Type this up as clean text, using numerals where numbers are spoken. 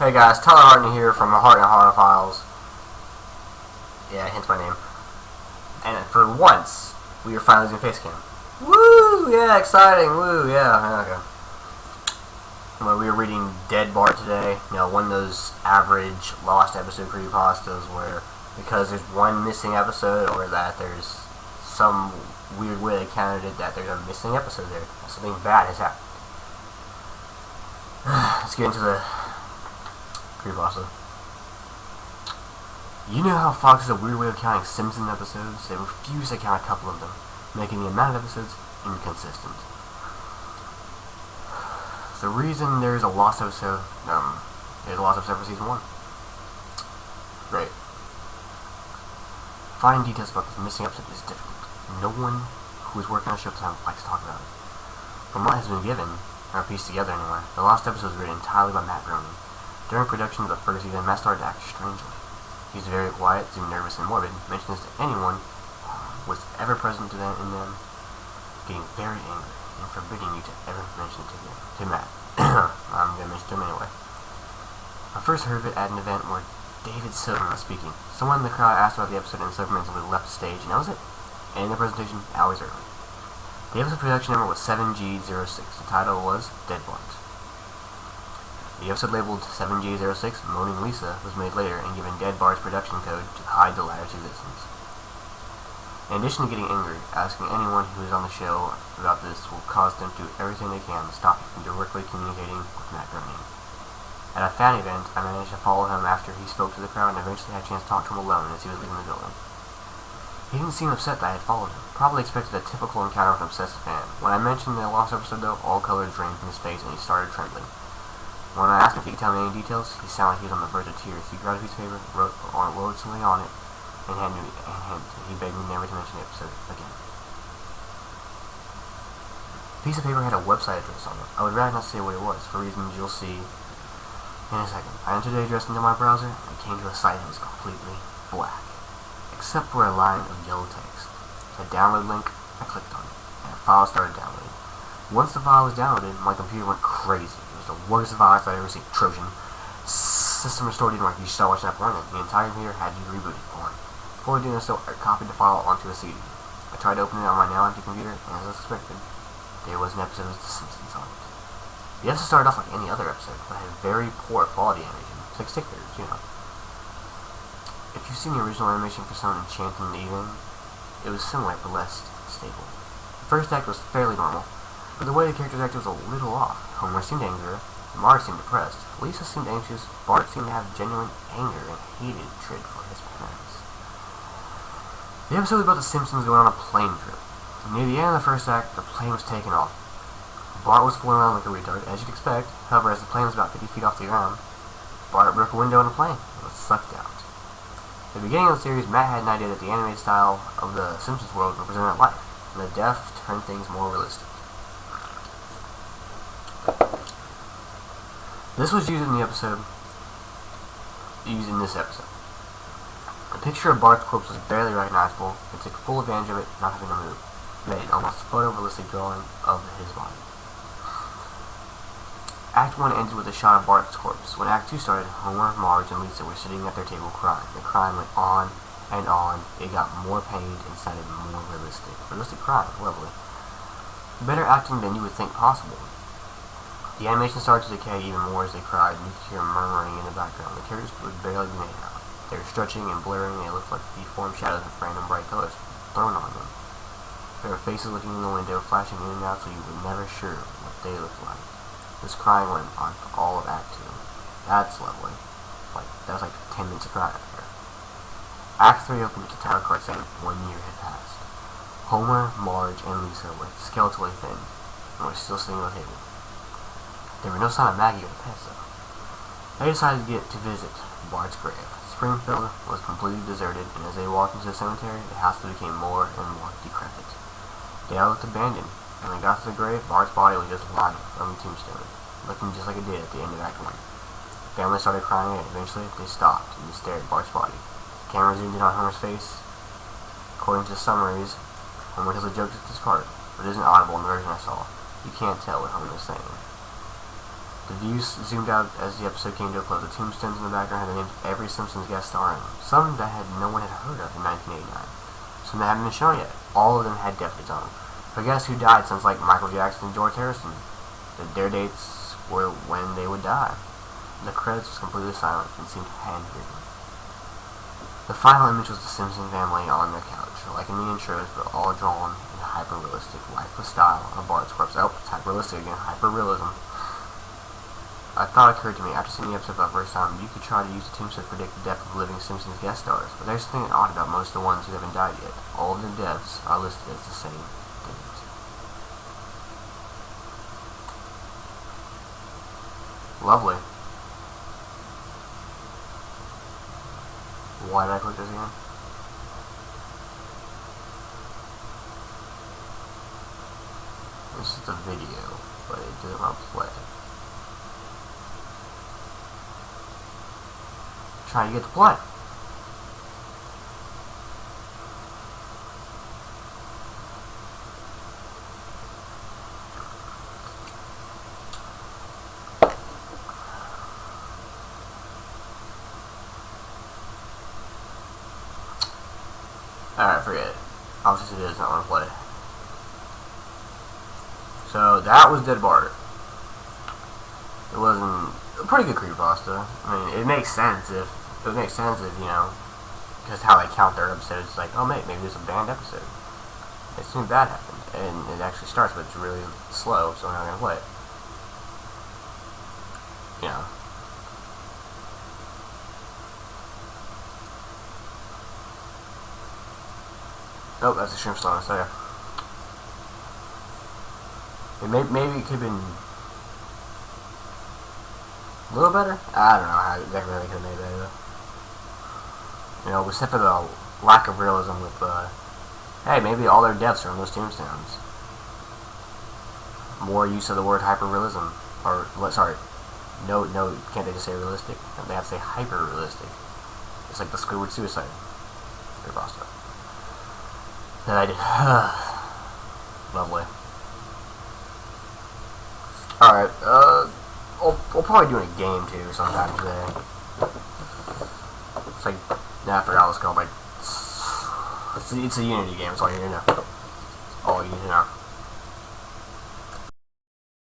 Hey guys, Tyler Hartnett here from HartnettHorrorFiles. Yeah, hence my name. And for once, we are finally using Facecam. Woo! Yeah, exciting! Woo! Yeah, okay. Well, we were reading Dead Bart today. You know, one of those average lost episode creepypastas where because there's one missing episode or that there's some weird way they counted it that there's a missing episode there. Something bad has happened. Let's get into the creepypasta. You know how Fox has a weird way of counting Simpsons episodes? They refuse to count a couple of them, making the amount of episodes inconsistent. The reason there's a lost episode, for season 1. Great. Finding details about this missing episode is difficult. No one who is working on the show at the time likes to talk about it. From what has been given, or pieced together anyway, the lost episode was written entirely by Matt Groening. During production of the first season, Matt started to act strangely. He's very quiet, seemed nervous and morbid, mentioned this to anyone who was ever present in them, getting very angry and forbidding you to ever mention it to Matt. I'm going to mention it to him anyway. I first heard of it at an event where David Silverman was speaking. Someone in the crowd asked about the episode and Silverman simply left the stage, and that was it. Ending the presentation hours early. The episode production number was 7G06. The title was Dead Bart. The episode labeled 7G06, Moaning Lisa, was made later and given Dead Bart's production code to hide the latter's existence. In addition to getting angry, asking anyone who is on the show about this will cause them to do everything they can to stop him from directly communicating with Matt Groening. At a fan event, I managed to follow him after he spoke to the crowd and eventually had a chance to talk to him alone as he was leaving the building. He didn't seem upset that I had followed him. Probably expected a typical encounter with an obsessive fan. When I mentioned the lost episode though, all color drained from his face and he started trembling. When I asked if he could tell me any details, he sounded like he was on the verge of tears. He grabbed a piece of paper, wrote something on it, and handed me. He begged me never to mention the episode again. The piece of paper had a website address on it. I would rather not say what it was, for reasons you'll see in a second. I entered the address into my browser, and I came to a site that was completely black, except for a line of yellow text. A download link, I clicked on it, and a file started downloading. Once the file was downloaded, my computer went crazy. It was the worst virus I've ever seen. Trojan. System restored didn't work. You should start watching that porn, and the entire computer had to be rebooted. Porn. Before doing so, I copied the file onto a CD. I tried to open it on my now empty computer, and as I suspected, there was an episode of The Simpsons on it. The episode started off like any other episode, but had very poor quality animation. It's like stick figures, you know. If you've seen the original animation for Someone Enchanting the Evening, it was similar but less stable. The first act was fairly normal, but the way the characters acted was a little off. Homer seemed angry, Marge seemed depressed, Lisa seemed anxious, Bart seemed to have genuine anger and hatred for his parents. The episode was about the Simpsons going on a plane trip. Near the end of the first act, the plane was taken off. Bart was fooling around like a retard, as you'd expect. However, as the plane was about 50 feet off the ground, Bart broke a window in the plane and was sucked out. At the beginning of the series, Matt had an idea that the animated style of the Simpsons world represented life, and the death turned things more realistic. This was used in this episode. The picture of Bart's corpse was barely recognizable and took full advantage of it not having to move. Made almost a photorealistic drawing of his body. Act 1 ended with a shot of Bart's corpse. When Act 2 started, Homer, Marge, and Lisa were sitting at their table crying. The crying went on and on. It got more pained and sounded more realistic. Realistic crying, lovely. Better acting than you would think possible. The animation started to decay even more as they cried, and you could hear murmuring in the background. The characters would barely be made out. They were stretching and blurring, and they looked like deformed shadows of random bright colors thrown on them. There were faces looking in the window, flashing in and out, so you were never sure what they looked like. This crying went on for all of Act 2. That's lovely. That was like 10 minutes of crying right there. Act 3 opened with the title card saying 1 year had passed. Homer, Marge, and Lisa were skeletally thin, and were still sitting at the table. There were no sign of Maggie or the pets, though. They decided to get to visit Bart's grave. Springfield was completely deserted, and as they walked into the cemetery, the house became more and more decrepit. They all looked abandoned. When they got to the grave, Bart's body was just lying on the tombstone, looking just like it did at the end of Act 1. The family started crying, and eventually they stopped and stared at Bart's body. The camera zoomed in on Homer's face. According to the summaries, Homer tells a joke at this part, but it isn't audible in the version I saw. You can't tell what Homer is saying. The view zoomed out as the episode came to a close. The tombstones in the background had the names of every Simpsons guest star in them. Some that no one had heard of in 1989. Some that hadn't been shown yet. All of them had death dates on them. But guess who died since like Michael Jackson and George Harrison? Their dates were when they would die. The credits was completely silent and seemed handwritten. The final image was the Simpson family on their couch, like in the intros, but all drawn in hyper-realistic, lifeless style of Bart's corpse. Oh, it's hyper-realistic again. Hyper-realism. A thought occurred to me after seeing the episode for the first time. You could try to use the tombstone to predict the death of living Simpsons guest stars, but there's something odd about most of the ones who haven't died yet. All of their deaths are listed as the same date. Lovely. Why did I click this again? This is the video, but it didn't want to play. Trying to get to play. Alright, forget it. Obviously it does not want to play. So that was Dead Bart. It wasn't a pretty good creepypasta. I mean, it makes sense if you know, just how they count their episodes. It's like, oh maybe it's a banned episode. As soon as that happened, and it actually starts, but it's really slow, so we're not gonna play it. You know. Oh, that's a shrimp song, so yeah. Maybe it could have been a little better? I don't know how exactly they could have made that either. You know, except for the lack of realism with, hey, maybe all their deaths are on those tombstones. More use of the word hyper-realism. Or, sorry, no, can't they just say realistic? They have to say hyper-realistic. It's like the Squidward suicide. Creepypasta. That I did. Lovely. Alright, we'll probably do a game too sometime today. It's like, nah, I forgot what it's called. Like, it's a Unity game, that's all you need to know. All you need to know.